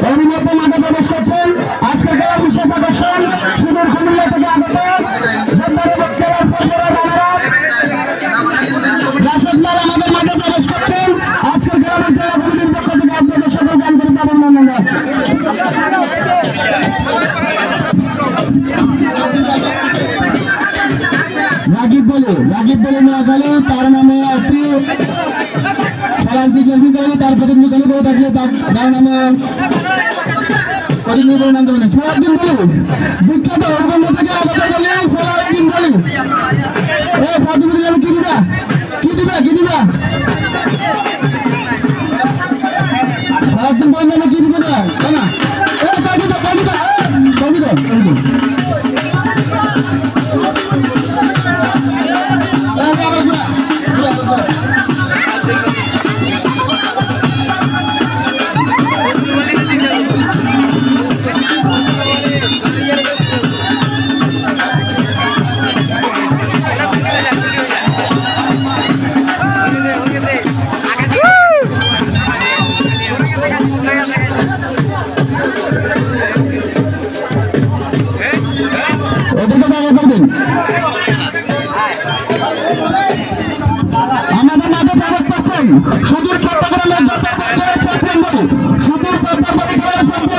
অভিনেতা মাঠে প্রবেশ করছেন। আজকে খেলার বিশেষ আকর্ষণ সুদূর কুমিল্লা থেকে আগত খেলার পরপরা রাশেদ লাল আমাদের মাঠে প্রবেশ করছেন। আজকের খেলার জেলা কমিটির পক্ষ থেকে আপনাদের সকল আন্তরিক অভিনন্দন। রাগিব বলে নোয়াখালী, তার নামে একটি খেলার দিকে তার প্রতিনিধি বলে থাকলে তার নামে সোহাদ্দিন বলি বিখ্যাত অর্গন্ড থেকে আগত বলি সোহাদ্দিন বলি কি দিবা কি দিবা কি দিবা সোহাদ্দিন বলি নামে কি দিবে না কবিতা কবিতা কবিতা আমাদের মাঝে প্রবেশ করছেন সুদূর চট্টগ্রামের সুদূর চট্টগ্রামের